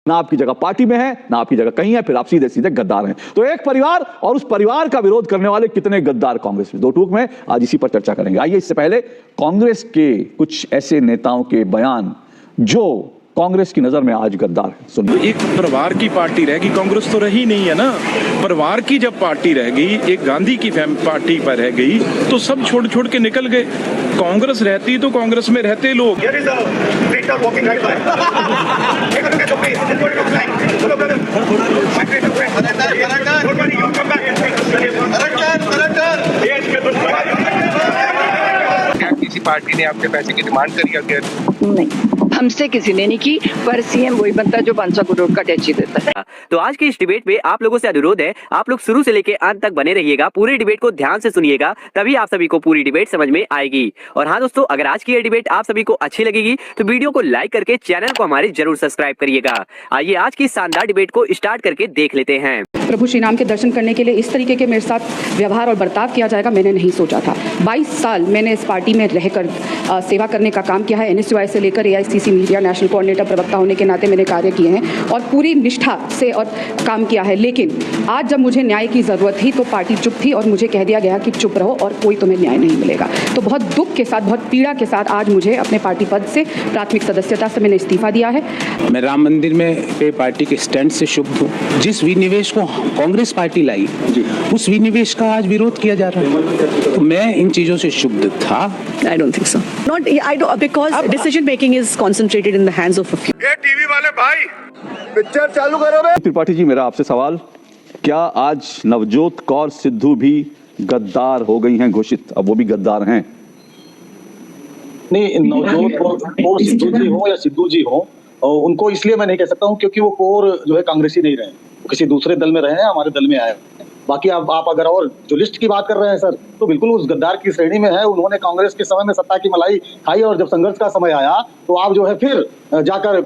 ना आपकी जगह पार्टी में है, ना आपकी जगह कहीं है, फिर आप सीधे सीधे गद्दार हैं। तो एक परिवार और उस परिवार का विरोध करने वाले कितने गद्दार कांग्रेस में, दो टूक में आज इसी पर चर्चा करेंगे। आइए इससे पहले कांग्रेस के कुछ ऐसे नेताओं के बयान जो कांग्रेस की नजर में आज गद्दार है, सुनिए। एक परिवार की पार्टी रहेगी, कांग्रेस तो रही नहीं है ना। परिवार की जब पार्टी रह गई, एक गांधी की पार्टी पर रह गई, तो सब छोड़ छोड़ के निकल गए। कांग्रेस रहती तो कांग्रेस में रहते लोग। क्या किसी पार्टी ने आपके पैसे की डिमांड करी अगर? नहीं, हमसे किसी ने नहीं की, पर सीएम वही बनता है जो 500 करोड़ का टैक्स देता है। तो आज की इस डिबेट में आप लोगों से अनुरोध है, आप लोग शुरू से लेकर अंत तक बने रहिएगा, पूरी डिबेट को ध्यान से सुनिएगा, तभी आप सभी को पूरी डिबेट समझ में आएगी। और हाँ दोस्तों, अगर आज की ये डिबेट आप सभी को अच्छी लगेगी तो वीडियो को लाइक करके चैनल को हमारे जरूर सब्सक्राइब करिएगा। आइए आज की शानदार डिबेट को स्टार्ट करके देख लेते हैं। प्रभु श्री राम के दर्शन करने के लिए इस तरीके के मेरे साथ व्यवहार और बर्ताव किया जाएगा मैंने नहीं सोचा था। 22 साल मैंने इस पार्टी में रहकर सेवा करने का काम किया है। एनएसयूआई से लेकर एआईसीसी मीडिया नेशनल कोऑर्डिनेटर प्रवक्ता होने के नाते मैंने कार्य किए हैं और पूरी निष्ठा से और काम किया है। लेकिन आज जब मुझे न्याय की ज़रूरत थी तो पार्टी चुप थी और मुझे कह दिया गया कि चुप रहो और कोई तुम्हें न्याय नहीं मिलेगा। तो बहुत दुख के साथ, बहुत पीड़ा के साथ आज मुझे अपने पार्टी पद से, प्राथमिक सदस्यता से मैंने इस्तीफा दिया है। मैं राम मंदिर में पार्टी के स्टैंड से शुभ हूँ। जिस विनिवेश को कांग्रेस पार्टी लाई, उस विनिवेश का आज विरोध किया जा रहा है, तो मैं इन चीजों से शुभ था। I don't think so. Not I don't, because decision making is concentrated in the hands of a few. ये टीवी वाले भाई, पिक्चर चालू करो बे। त्रिपाठी जी, मेरा आपसे सवाल, क्या आज नवजोत कौर सिद्धू भी गद्दार हो गई हैं घोषित? अब वो भी गद्दार हैं? नहीं, नवजोत कौर सिद्धू जी हो या सिद्धू जी हो, उनको इसलिए मैं नहीं कह सकता हूँ क्योंकि वो कोर जो है कांग्रेसी नहीं रहे, वो किसी दूसरे दल में रहे हैं, हमारे दल में आए। बाकी आप अगर और जो लिस्ट की बात कर रहे हैं सर, तो बिल्कुल उस गद्दार की श्रेणी में है। उन्होंने कांग्रेस के समय में सत्ता की मलाई खाई और जब संघर्ष का समय आया तो आप जो है फिर जाकर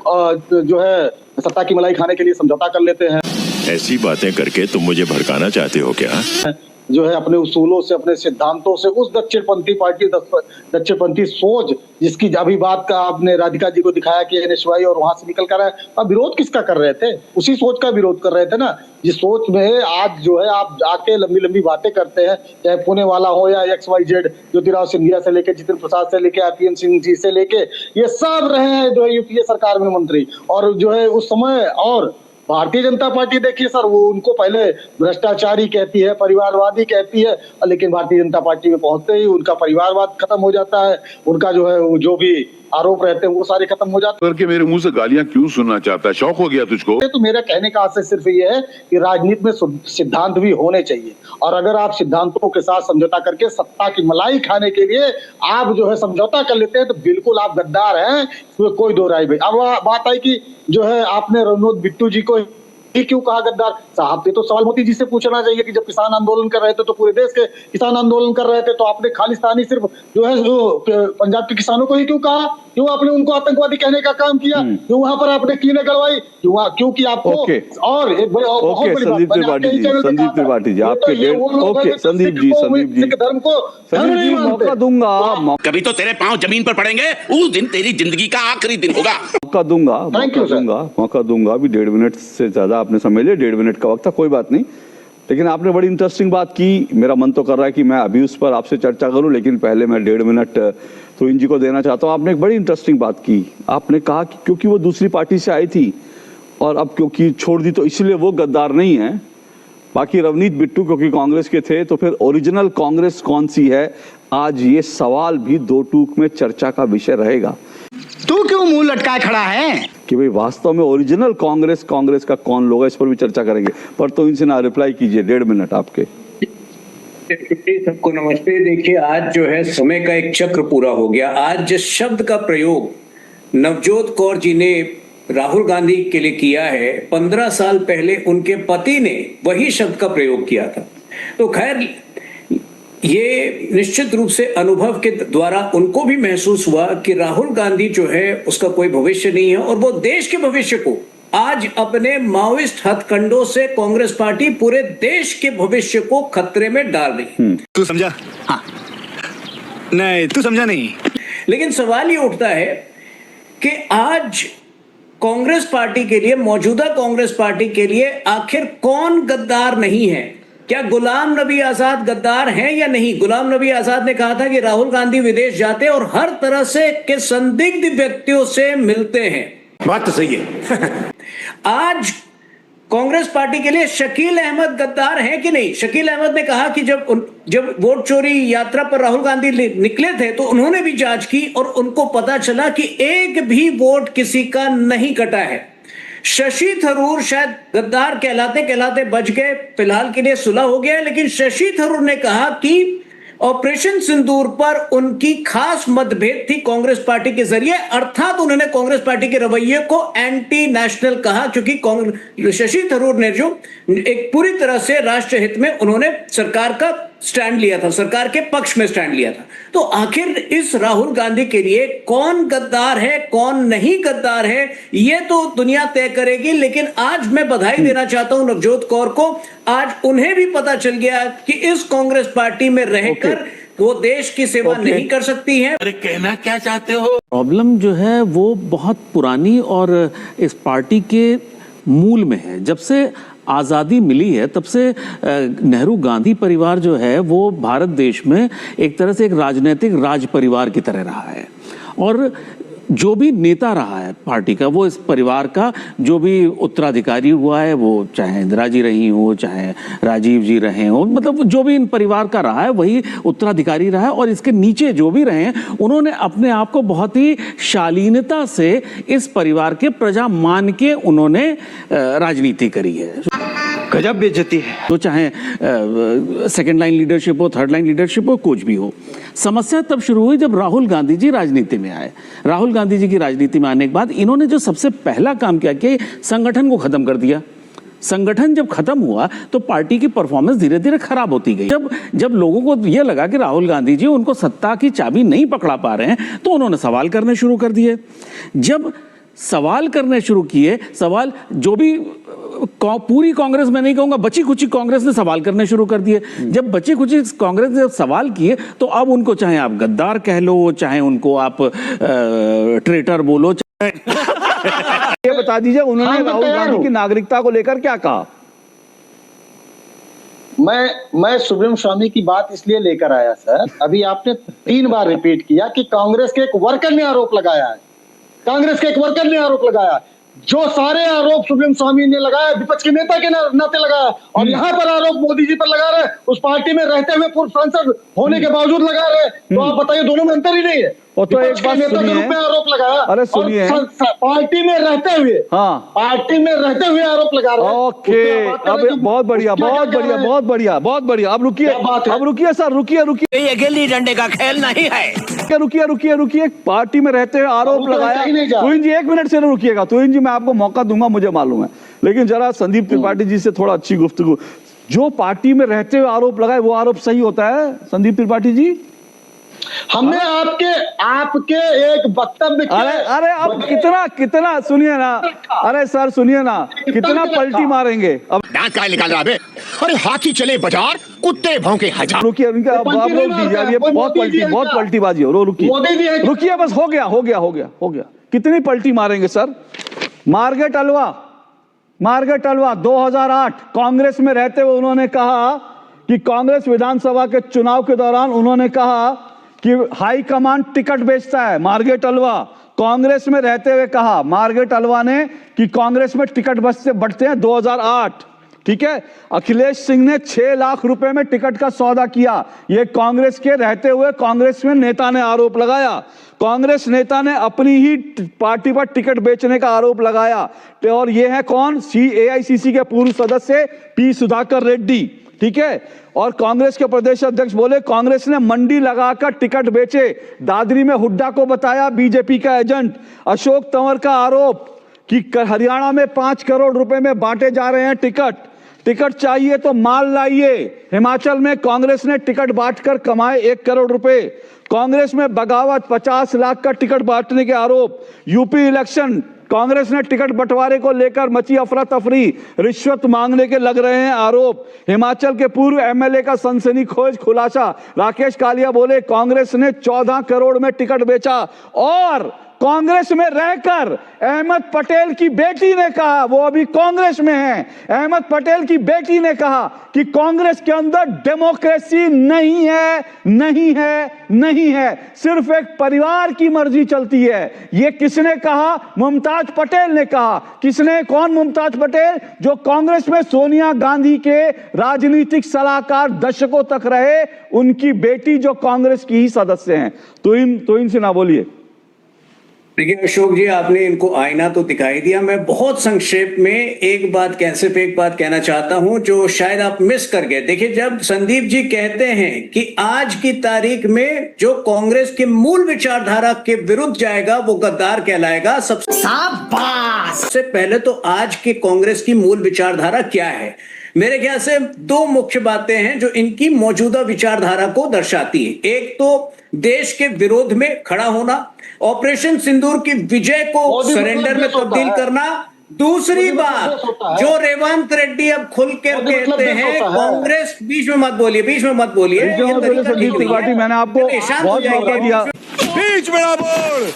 जो है सत्ता की मलाई खाने के लिए समझौता कर लेते हैं। ऐसी बातें करके तुम मुझे भड़काना चाहते हो क्या? जो है अपने उसूलों से, अपने सिद्धांतों से, उस दक्षिणपंथी पार्टी, दक्षिणपंथी सोच जिसकी अभी बात का आपने राधिका जी को दिखाया कि एनएसयूआई और वहां से निकल कर आए, अब विरोध किसका कर रहे थे? उसी सोच का विरोध कर रहे थे ना, जिस सोच में आज जो है आप आके लंबी लंबी बातें करते हैं, चाहे पुणे वाला हो या XYZ, ज्योतिराव सिंधिया से लेके जितेंद्र प्रसाद से लेके RPN सिंह जी से लेके, ये सब रहे हैं जो है यूपीए सरकार में मंत्री। और जो है उस समय और भारतीय जनता पार्टी देखिए सर, वो उनको पहले भ्रष्टाचारी कहती है, परिवारवादी कहती है, लेकिन भारतीय जनता पार्टी में पहुंचते ही उनका परिवारवाद खत्म हो जाता है, उनका जो है जो भी आरोप रहते हैं वो सारे खत्म हो जाते हैं। करके मेरे मुंह से गालियां क्यों सुनना चाहता है? शौक हो गया तुझको? तो मेरा कहने का आशय सिर्फ ये है कि राजनीति में सिद्धांत भी होने चाहिए, और अगर आप सिद्धांतों के साथ समझौता करके सत्ता की मलाई खाने के लिए आप जो है समझौता कर लेते हैं तो बिल्कुल आप गद्दार हैं, इसमें कोई दो राय भाई। अब बात आई कि जो है आपने रणोद बिट्टू जी को ये क्यों कहा गद्दार? साहब ये तो सवाल मोदी जी से पूछना चाहिए कि जब किसान आंदोलन कर रहे थे तो पूरे देश के किसान आंदोलन कर रहे थे, तो आपने खालिस्तानी सिर्फ जो है पंजाब के किसानों को ही क्यों कहा? क्यों आपने उनको आतंकवादी कहने का काम किया? क्यों वहां पर आपने कीलें गड़वाई? क्योंकि आपको और एक बहुत बड़ी संदीप त्रिपाठी जी, आपके संदीप जी धर्म को मौका दूंगा, कभी तो तेरे पांव जमीन पर पड़ेंगे, उस दिन तेरी जिंदगी का आखिरी दिन होगा। मौका दूंगा। अभी 1.5 मिनट से ज्यादा आपने समझ लिया, 1.5 मिनट का वक्त था, कोई बात नहीं। लेकिन आपने बड़ी इंटरेस्टिंग बात की, मेरा मन तो कर रहा है कि मैं अभी उस पर आपसे चर्चा करूं, लेकिन पहले मैं 1.5 मिनट तो इन जी को देना चाहता हूं। आपने एक बड़ी इंटरेस्टिंग बात की, आपने कहा कि क्योंकि वो दूसरी पार्टी से आई थी और अब क्योंकि छोड़ दी तो इसलिए वो गद्दार नहीं है। बाकी रवनीत बिट्टू क्योंकि कांग्रेस के थे, तो फिर ओरिजिनल कांग्रेस कौन सी है? आज ये सवाल भी दो टूक में चर्चा का विषय रहेगा। तू क्यों मुंह लटकाए खड़ा है कि भाई वास्तव में ओरिजिनल कांग्रेस का कौन लोग है, इस पर भी चर्चा करेंगे। पर तो इनसे ना रिप्लाई कीजिए, 1.5 मिनट आपके। सबको नमस्ते। देखिए, आज जो है समय का एक चक्र पूरा हो गया। आज जिस शब्द का प्रयोग नवजोत कौर जी ने राहुल गांधी के लिए किया है, 15 साल पहले उनके पति ने वही शब्द का प्रयोग किया था। तो खैर, ये निश्चित रूप से अनुभव के द्वारा उनको भी महसूस हुआ कि राहुल गांधी जो है उसका कोई भविष्य नहीं है, और वो देश के भविष्य को आज अपने माओइस्ट हथकंडों से कांग्रेस पार्टी पूरे देश के भविष्य को खतरे में डाल रही। तू समझा? हाँ। नहीं, तू समझा नहीं। लेकिन सवाल ये उठता है कि आज कांग्रेस पार्टी के लिए, मौजूदा कांग्रेस पार्टी के लिए आखिर कौन गद्दार नहीं है? क्या गुलाम नबी आजाद गद्दार हैं या नहीं? गुलाम नबी आजाद ने कहा था कि राहुल गांधी विदेश जाते और हर तरह से के संदिग्ध व्यक्तियों से मिलते हैं। बात तो सही है। आज कांग्रेस पार्टी के लिए शकील अहमद गद्दार है कि नहीं? शकील अहमद ने कहा कि जब वोट चोरी यात्रा पर राहुल गांधी निकले थे तो उन्होंने भी जांच की और उनको पता चला कि एक भी वोट किसी का नहीं कटा है। शशि थरूर शायद गद्दार कहलाते बच गए, फिलहाल के लिए सुलह हो गया है, लेकिन शशि थरूर ने कहा कि ऑपरेशन सिंदूर पर उनकी खास मतभेद थी कांग्रेस पार्टी के जरिए, अर्थात उन्होंने कांग्रेस पार्टी के रवैये को एंटी नेशनल कहा, क्योंकि शशि थरूर ने जो एक पूरी तरह से राष्ट्र हित में उन्होंने सरकार का स्टैंड लिया था, सरकार के पक्ष में स्टैंड लिया था। तो आखिर इस राहुल गांधी के लिए कौन गद्दार है, कौन नहीं गद्दार है, ये तो दुनिया तय करेगी। लेकिन आज मैं बधाई देना चाहता हूं नवजोत कौर को, आज उन्हें भी पता चल गया कि इस कांग्रेस पार्टी में रहकर वो देश की सेवा नहीं कर सकती हैं। अरे कहना क्या चाहते हो? प्रॉब्लम जो है वो बहुत पुरानी और इस पार्टी के मूल में है। जब से आज़ादी मिली है तब से नेहरू गांधी परिवार जो है वो भारत देश में एक तरह से एक राजनीतिक राज परिवार की तरह रहा है, और जो भी नेता रहा है पार्टी का, वो इस परिवार का जो भी उत्तराधिकारी हुआ है, वो चाहे इंदिरा जी रही हो, चाहे राजीव जी रहे हो, मतलब जो भी इन परिवार का रहा है वही उत्तराधिकारी रहा है। और इसके नीचे जो भी रहे हैं उन्होंने अपने आप को बहुत ही शालीनता से इस परिवार के प्रजा मान के उन्होंने राजनीति करी है। गजब बेइज्जती है। तो चाहे सेकंड लाइन लीडरशिप हो, थर्ड लाइन लीडरशिप हो, कुछ भी हो। समस्या तब शुरू हुई जब राहुल गांधी जी राजनीति में आए। राहुल गांधी जी की राजनीति में आने के बाद इन्होंने जो सबसे पहला काम किया कि संगठन को खत्म कर दिया। संगठन जब खत्म हुआ तो पार्टी की परफॉर्मेंस धीरे धीरे खराब होती गई। जब लोगों को यह लगा कि राहुल गांधी जी उनको सत्ता की चाबी नहीं पकड़ा पा रहे हैं तो उन्होंने सवाल करने शुरू कर दिए। जब सवाल करने शुरू किए, सवाल जो भी पूरी कांग्रेस में नहीं कहूंगा, बची खुची कांग्रेस ने सवाल करने शुरू कर दिए। जब बची खुची कांग्रेस ने सवाल किए तो अब उनको चाहे आप गद्दार कह लो, चाहे उनको आप ट्रेटर बोलो, ये बता दीजिए उन्होंने राहुल गांधी की नागरिकता को लेकर क्या कहा? मैं सुब्रम स्वामी की बात इसलिए लेकर आया सर, अभी आपने 3 बार रिपीट किया कि कांग्रेस के एक वर्कर ने आरोप लगाया है, कांग्रेस के एक वर्कर ने आरोप लगाया। जो सारे आरोप सुब्रम स्वामी ने लगाया विपक्ष के नेता के नाते लगाया, और यहाँ पर आरोप मोदी जी पर लगा रहे, उस पार्टी में रहते हुए पूर्व सांसद होने के बावजूद लगा रहे। तो आप बताइए, दोनों में अंतर ही नहीं है। और तो एक बात नेता के रूप में आरोप लगाया, अरे सुनिए, पार्टी में रहते हुए, हाँ पार्टी में रहते हुए आरोप लगा रहे। ओके, अब बहुत बढ़िया, बहुत बढ़िया, बहुत बढ़िया, बहुत बढ़िया। अब रुकिए, अब रुकिए सर, रुकिए रुकिए, ये गिल्ली डंडे का खेल नहीं है। रुकिए रुकिए रुकिए, पार्टी में रहते हुए आरोप लगाया। तुहिन जी 1 मिनट से रुकिएगा। तुहिन जी मैं आपको मौका दूंगा, मुझे मालूम है, लेकिन जरा संदीप त्रिपाठी जी से थोड़ा अच्छी गुफ्तगू। जो पार्टी में रहते हुए आरोप लगाए वो आरोप सही होता है संदीप त्रिपाठी जी? हमने आपके एक वक्तव्य अरे अब कितना सुनिए ना, अरे सर सुनिए ना, कितना पलटी मारेंगे अब? दांत का निकाल रहा है। अरे हाथी चले बाजार, कुत्ते भौंके हजार। रुकिए, आप रोक दीजिए, अब ये बहुत पलटीबाजी हो। रुकिए बस, हो गया। कितनी पलटी मारेंगे सर? मार्गेट अलवा 2008 कांग्रेस में रहते हुए उन्होंने कहा कि कांग्रेस विधानसभा के चुनाव के दौरान उन्होंने कहा कि हाई कमांड टिकट बेचता है। मार्गेट अलवा कांग्रेस में रहते हुए कहा, मार्गेट अलवा ने, कि कांग्रेस में टिकट बंटते हैं 2008। ठीक है, अखिलेश सिंह ने 6 लाख रुपए में टिकट का सौदा किया। ये कांग्रेस के रहते हुए कांग्रेस में नेता ने आरोप लगाया। कांग्रेस नेता ने अपनी ही पार्टी पर टिकट बेचने का आरोप लगाया। और ये है कौन? AICC के पूर्व सदस्य P सुधाकर रेड्डी। ठीक है, और कांग्रेस के प्रदेश अध्यक्ष बोले कांग्रेस ने मंडी लगाकर टिकट बेचे। दादरी में हुड्डा को बताया बीजेपी का एजेंट। अशोक तंवर का आरोप कि हरियाणा में 5 करोड़ रुपए में बांटे जा रहे हैं टिकट चाहिए तो माल लाइए। हिमाचल में कांग्रेस ने टिकट बांटकर कमाए 1 करोड़ रुपए। कांग्रेस में बगावत, 50 लाख का टिकट बांटने के आरोप। यूपी इलेक्शन, कांग्रेस ने टिकट बंटवारे को लेकर मची अफरा तफरी, रिश्वत मांगने के लग रहे हैं आरोप। हिमाचल के पूर्व MLA का सनसनीखेज खुलासा। राकेश कालिया बोले कांग्रेस ने 14 करोड़ में टिकट बेचा और कांग्रेस में रहकर अहमद पटेल की बेटी ने कहा, वो अभी कांग्रेस में है, अहमद पटेल की बेटी ने कहा कि कांग्रेस के अंदर डेमोक्रेसी नहीं है, नहीं है, नहीं है, सिर्फ एक परिवार की मर्जी चलती है। ये किसने कहा? मुमताज पटेल ने कहा। किसने? कौन मुमताज पटेल? जो कांग्रेस में सोनिया गांधी के राजनीतिक सलाहकार दशकों तक रहे, उनकी बेटी जो कांग्रेस की ही सदस्य हैं। तो इनसे ना बोलिए। देखिए अशोक जी, आपने इनको आईना तो दिखाई दिया। मैं बहुत संक्षेप में एक बात कहना चाहता हूं जो शायद आप मिस कर गए। देखिए, जब संदीप जी कहते हैं कि आज की तारीख में जो कांग्रेस के मूल विचारधारा के विरुद्ध जाएगा वो गद्दार कहलाएगा। सबसे पहले तो आज के कांग्रेस की मूल विचारधारा क्या है? मेरे ख्याल से दो मुख्य बातें हैं जो इनकी मौजूदा विचारधारा को दर्शाती है। एक तो देश के विरोध में खड़ा होना, ऑपरेशन सिंदूर की विजय को सरेंडर में तब्दील करना। दूसरी बात जो रेवंत रेड्डी अब खुल कर कहते हैं, कांग्रेस बीच में मत बोलिए संदीप त्रिपाठी, मैंने आपको बहुत मौका दिया, बीच में ना बोल,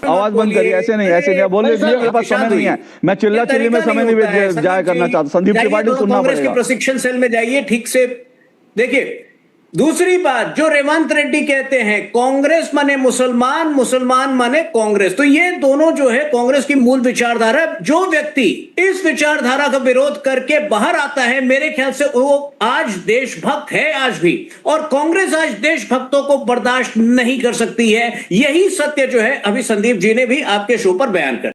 आवाज बंद करिए। ऐसे नहीं बोलिए, मेरे पास समय नहीं है, मैं चिल्ला चिल्ली में समय नहीं जाया करना चाहता। संदीप त्रिपाठी सुनना कांग्रेस के पड़ेगा। प्रशिक्षण सेल में जाइए ठीक से। देखिए, दूसरी बात जो रेवंत रेड्डी कहते हैं, कांग्रेस माने मुसलमान, मुसलमान माने कांग्रेस। तो ये दोनों जो है कांग्रेस की मूल विचारधारा। जो व्यक्ति इस विचारधारा का विरोध करके बाहर आता है, मेरे ख्याल से वो आज देशभक्त है आज भी, और कांग्रेस आज देशभक्तों को बर्दाश्त नहीं कर सकती है। यही सत्य जो है अभी संदीप जी ने भी आपके शो पर बयान कर